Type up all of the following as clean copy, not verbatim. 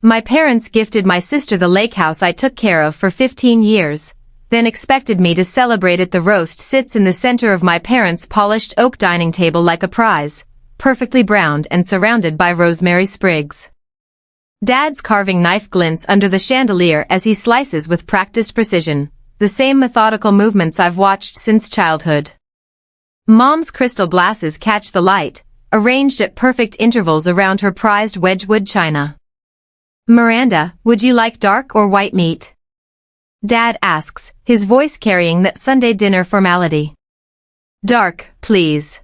My parents gifted my sister the lake house I took care of for 15 years, then expected me to celebrate it. The roast sits in the center of my parents' polished oak dining table like a prize, perfectly browned and surrounded by rosemary sprigs. Dad's carving knife glints under the chandelier as he slices with practiced precision, the same methodical movements I've watched since childhood. Mom's crystal glasses catch the light, arranged at perfect intervals around her prized Wedgwood china. "Miranda, would you like dark or white meat?" Dad asks, his voice carrying that Sunday dinner formality. "Dark, please."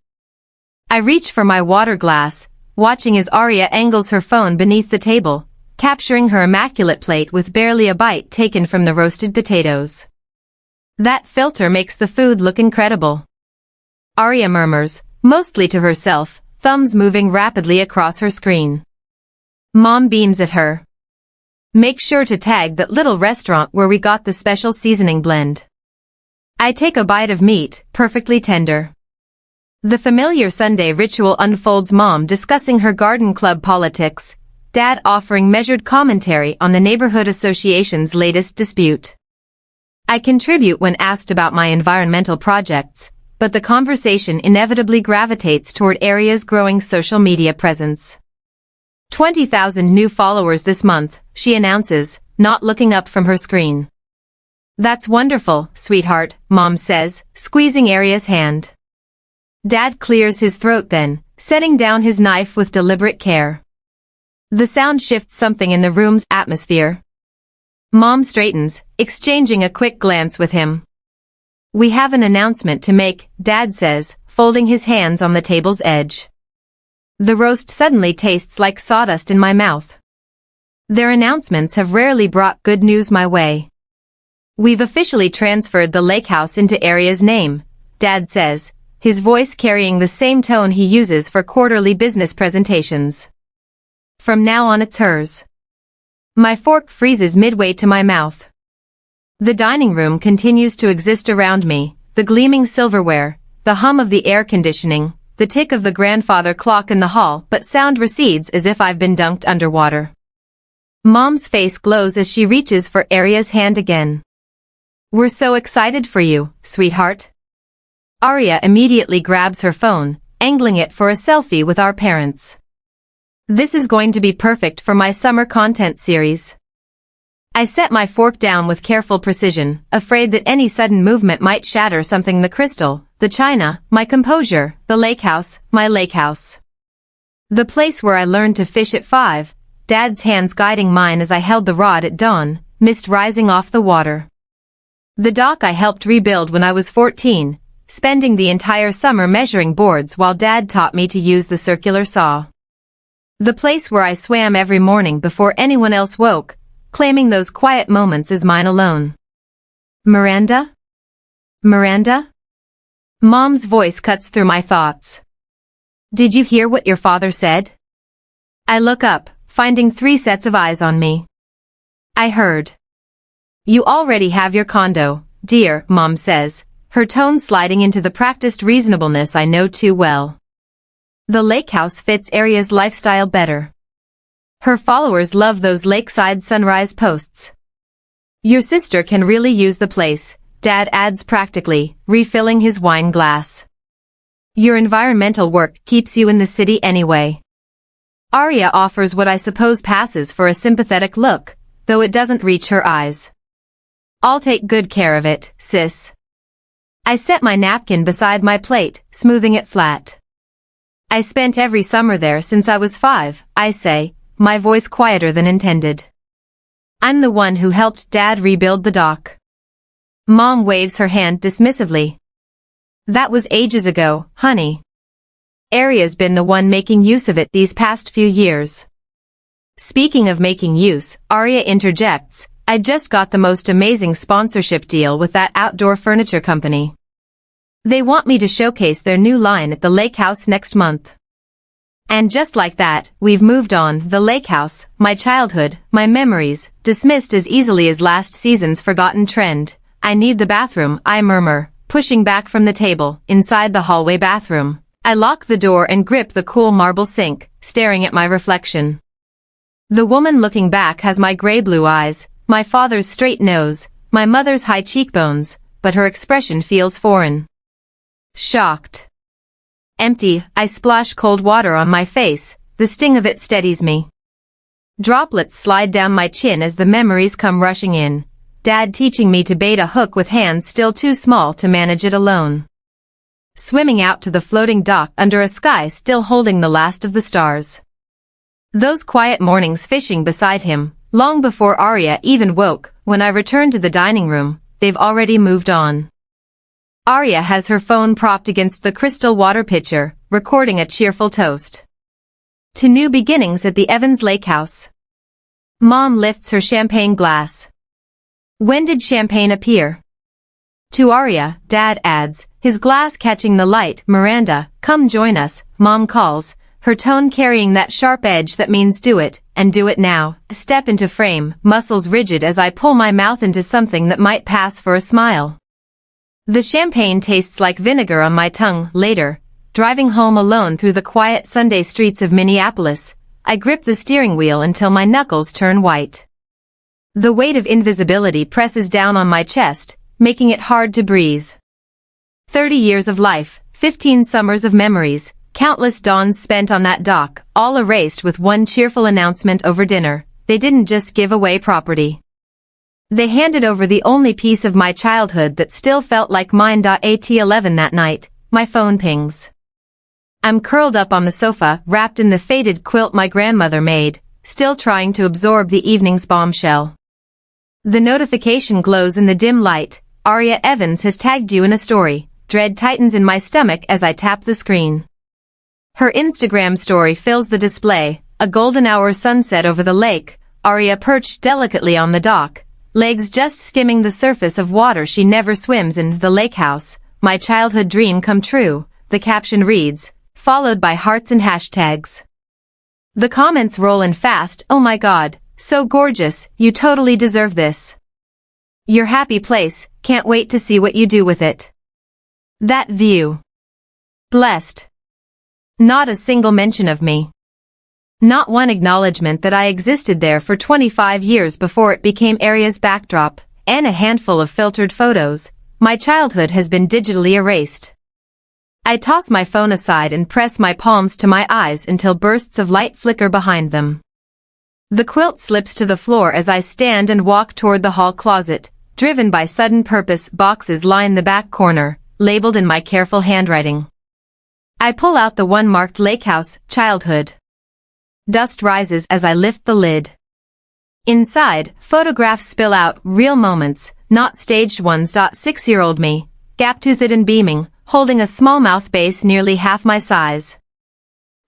I reach for my water glass, watching as Arya angles her phone beneath the table, capturing her immaculate plate with barely a bite taken from the roasted potatoes. "That filter makes the food look incredible," Arya murmurs, mostly to herself, thumbs moving rapidly across her screen. Mom beams at her. "Make sure to tag that little restaurant where we got the special seasoning blend." I take a bite of meat, perfectly tender. The familiar Sunday ritual unfolds, Mom discussing her garden club politics, Dad offering measured commentary on the neighborhood association's latest dispute. I contribute when asked about my environmental projects, but the conversation inevitably gravitates toward Arya's growing social media presence. 20,000 new followers this month, she announces, not looking up from her screen. "That's wonderful, sweetheart," Mom says, squeezing Arya's hand. Dad clears his throat then, setting down his knife with deliberate care. The sound shifts something in the room's atmosphere. Mom straightens, exchanging a quick glance with him. "We have an announcement to make," Dad says, folding his hands on the table's edge. The roast suddenly tastes like sawdust in my mouth. Their announcements have rarely brought good news my way. "We've officially transferred the lake house into Arya's name," Dad says, his voice carrying the same tone he uses for quarterly business presentations. "From now on it's hers." My fork freezes midway to my mouth. The dining room continues to exist around me, the gleaming silverware, the hum of the air conditioning, the tick of the grandfather clock in the hall, but sound recedes as if I've been dunked underwater. Mom's face glows as she reaches for Arya's hand again. "We're so excited for you, sweetheart." Arya immediately grabs her phone, angling it for a selfie with our parents. "This is going to be perfect for my summer content series." I set my fork down with careful precision, afraid that any sudden movement might shatter something: the crystal, the china, my composure, the lake house, my lake house. The place where I learned to fish at 5, Dad's hands guiding mine as I held the rod at dawn, mist rising off the water. The dock I helped rebuild when I was 14, spending the entire summer measuring boards while Dad taught me to use the circular saw. The place where I swam every morning before anyone else woke, claiming those quiet moments as mine alone. "Miranda? Miranda?" Mom's voice cuts through my thoughts. "Did you hear what your father said?" I look up, finding 3 sets of eyes on me. "I heard. You already have your condo, dear," Mom says, her tone sliding into the practiced reasonableness I know too well. "The lake house fits Arya's lifestyle better. Her followers love those lakeside sunrise posts. Your sister can really use the place," Dad adds practically, refilling his wine glass. "Your environmental work keeps you in the city anyway." Arya offers what I suppose passes for a sympathetic look, though it doesn't reach her eyes. "I'll take good care of it, sis." I set my napkin beside my plate, smoothing it flat. "I spent every summer there since I was 5, I say, my voice quieter than intended. "I'm the one who helped Dad rebuild the dock." Mom waves her hand dismissively. "That was ages ago, honey. Arya's been the one making use of it these past few years." Speaking of making use, Arya interjects, "I just got the most amazing sponsorship deal with that outdoor furniture company. They want me to showcase their new line at the lake house next month." And just like that, we've moved on. The lake house, my childhood, my memories, dismissed as easily as last season's forgotten trend. "I need the bathroom," I murmur, pushing back from the table. Inside the hallway bathroom, I lock the door and grip the cool marble sink, staring at my reflection. The woman looking back has my gray-blue eyes, my father's straight nose, my mother's high cheekbones, but her expression feels foreign. Shocked. Empty, I splash cold water on my face, the sting of it steadies me. Droplets slide down my chin as the memories come rushing in. Dad teaching me to bait a hook with hands still too small to manage it alone. Swimming out to the floating dock under a sky still holding the last of the stars. Those quiet mornings fishing beside him, long before Arya even woke. When I return to the dining room, they've already moved on. Arya has her phone propped against the crystal water pitcher, recording a cheerful toast to new beginnings at the Evans Lake House. Mom lifts her champagne glass. When did champagne appear? To Arya, Dad adds, his glass catching the light. Miranda, come join us, Mom calls, her tone carrying that sharp edge that means do it, and do it now. Step into frame, muscles rigid as I pull my mouth into something that might pass for a smile. The champagne tastes like vinegar on my tongue. Later, driving home alone through the quiet Sunday streets of Minneapolis, I grip the steering wheel until my knuckles turn white. The weight of invisibility presses down on my chest, making it hard to breathe. 30 years of life, 15 summers of memories, countless dawns spent on that dock, all erased with one cheerful announcement over dinner. They didn't just give away property. They handed over the only piece of my childhood that still felt like mine. At 11 that night, my phone pings. I'm curled up on the sofa, wrapped in the faded quilt my grandmother made, still trying to absorb the evening's bombshell. The notification glows in the dim light. Arya Evans has tagged you in a story. Dread tightens in my stomach as I tap the screen. Her Instagram story fills the display, a golden hour sunset over the lake, Arya perched delicately on the dock, legs just skimming the surface of water she never swims in. The lake house, my childhood dream come true, the caption reads, followed by hearts and hashtags. The comments roll in fast. Oh my god, so gorgeous, you totally deserve this. Your happy place, can't wait to see what you do with it. That view. Blessed. Not a single mention of me. Not one acknowledgement that I existed there for 25 years before it became Arya's backdrop, and a handful of filtered photos. My childhood has been digitally erased. I toss my phone aside and press my palms to my eyes until bursts of light flicker behind them. The quilt slips to the floor as I stand and walk toward the hall closet, driven by sudden purpose. Boxes line the back corner, labeled in my careful handwriting. I pull out the one marked Lake House, Childhood. Dust rises as I lift the lid. Inside, photographs spill out, real moments, not staged ones. 6-year-old me, gap-toothed and beaming, holding a smallmouth bass nearly half my size.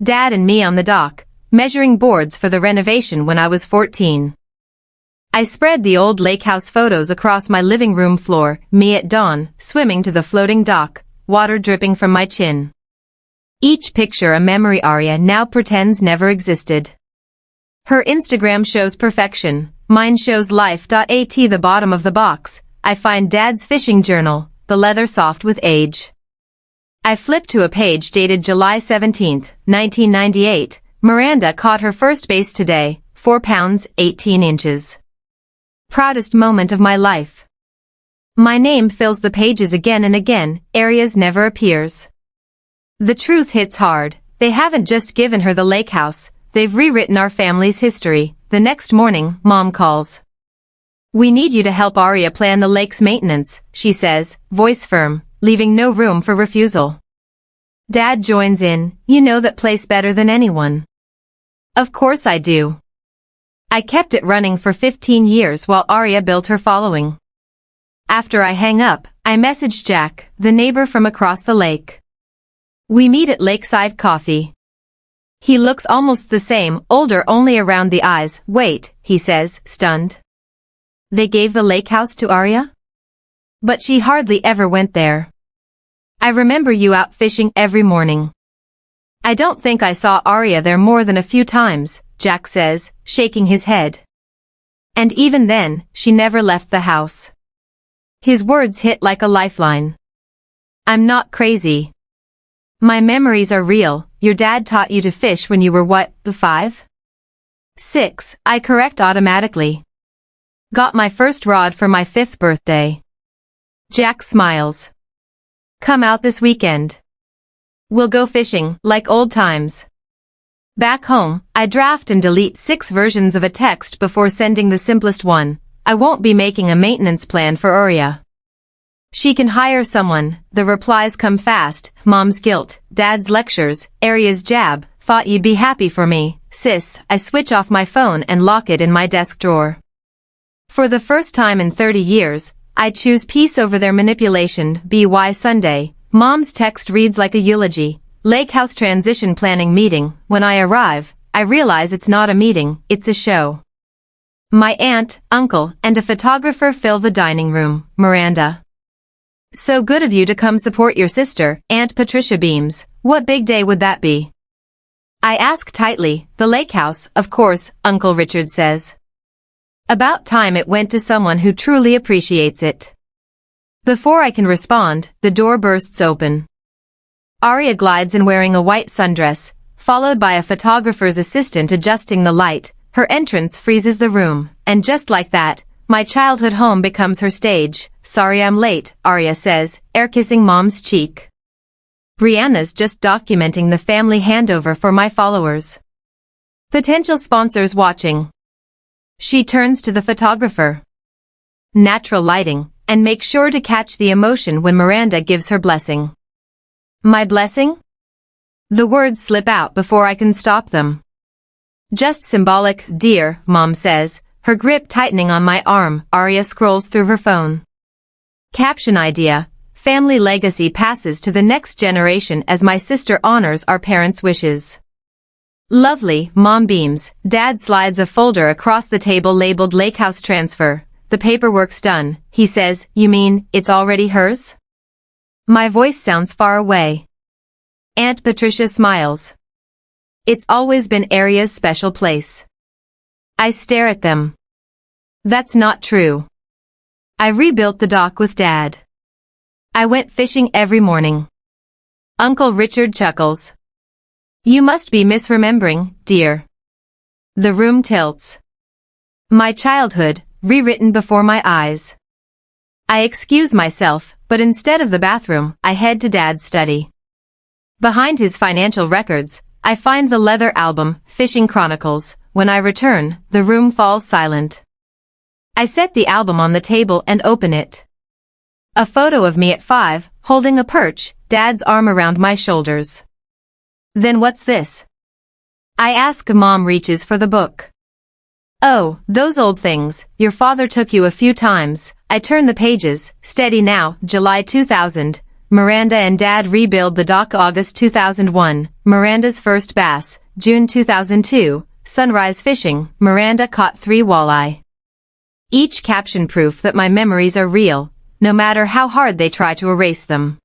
Dad and me on the dock, measuring boards for the renovation when I was 14. I spread the old lake house photos across my living room floor, me at dawn, swimming to the floating dock, water dripping from my chin. Each picture a memory Arya now pretends never existed. Her Instagram shows perfection, mine shows life. At the bottom of the box, I find Dad's fishing journal, the leather soft with age. I flip to a page dated July 17, 1998. Miranda caught her first bass today, 4 pounds, 18 inches. Proudest moment of my life. My name fills the pages again and again. Arya's never appears. The truth hits hard. They haven't just given her the lake house, they've rewritten our family's history. The next morning, Mom calls. We need you to help Arya plan the lake's maintenance, she says, voice firm, leaving no room for refusal. Dad joins in, you know that place better than anyone. Of course I do. I kept it running for 15 years while Arya built her following. After I hang up, I message Jack, the neighbor from across the lake. We meet at Lakeside Coffee. He looks almost the same, older only around the eyes. Wait, he says, stunned. They gave the lake house to Arya? But she hardly ever went there. I remember you out fishing every morning. I don't think I saw Arya there more than a few times, Jack says, shaking his head. And even then, she never left the house. His words hit like a lifeline. I'm not crazy. My memories are real. Your dad taught you to fish when you were what, 5? 6. I correct automatically. Got my first rod for my 5th birthday. Jack smiles. Come out this weekend. We'll go fishing, like old times. Back home, I draft and delete 6 versions of a text before sending the simplest one. I won't be making a maintenance plan for Aurea. She can hire someone. The replies come fast. Mom's guilt, Dad's lectures, Aria's jab. Thought you'd be happy for me, sis. I switch off my phone and lock it in my desk drawer. For the first time in 30 years, I choose peace over their manipulation. BY Sunday. Mom's text reads like a eulogy. Lake House transition planning meeting. When I arrive, I realize it's not a meeting, it's a show. My aunt, uncle, and a photographer fill the dining room. Miranda. So good of you to come support your sister, Aunt Patricia beams. What big day would that be? I ask tightly. The lake house, of course, Uncle Richard says. About time it went to someone who truly appreciates it. Before I can respond, the door bursts open. Aurea glides in wearing a white sundress, followed by a photographer's assistant adjusting the light. Her entrance freezes the room, and just like that, my childhood home becomes her stage. Sorry I'm late, Aurea says, air-kissing Mom's cheek. Brianna's just documenting the family handover for my followers. Potential sponsors watching. She turns to the photographer. Natural lighting, and make sure to catch the emotion when Miranda gives her blessing. My blessing? The words slip out before I can stop them. Just symbolic, dear, Mom says, her grip tightening on my arm. Aurea scrolls through her phone. Caption idea. Family legacy passes to the next generation as my sister honors our parents' wishes. Lovely, Mom beams. Dad slides a folder across the table labeled Lake House Transfer. The paperwork's done, he says. You mean, it's already hers? My voice sounds far away. Aunt Patricia smiles. It's always been Aria's special place. I stare at them. That's not true. I rebuilt the dock with Dad. I went fishing every morning. Uncle Richard chuckles. You must be misremembering, dear. The room tilts. My childhood, rewritten before my eyes. I excuse myself, but instead of the bathroom, I head to Dad's study. Behind his financial records, I find the leather album, Fishing Chronicles. When I return, the room falls silent. I set the album on the table and open it. A photo of me at 5, holding a perch, Dad's arm around my shoulders. Then what's this? I ask. Mom reaches for the book. Oh, those old things, your father took you a few times. I turn the pages. Steady now. July 2000. Miranda and Dad rebuild the dock. August 2001. Miranda's first bass. June 2002. Sunrise fishing. Miranda caught 3 walleye. Each caption proof that my memories are real, no matter how hard they try to erase them.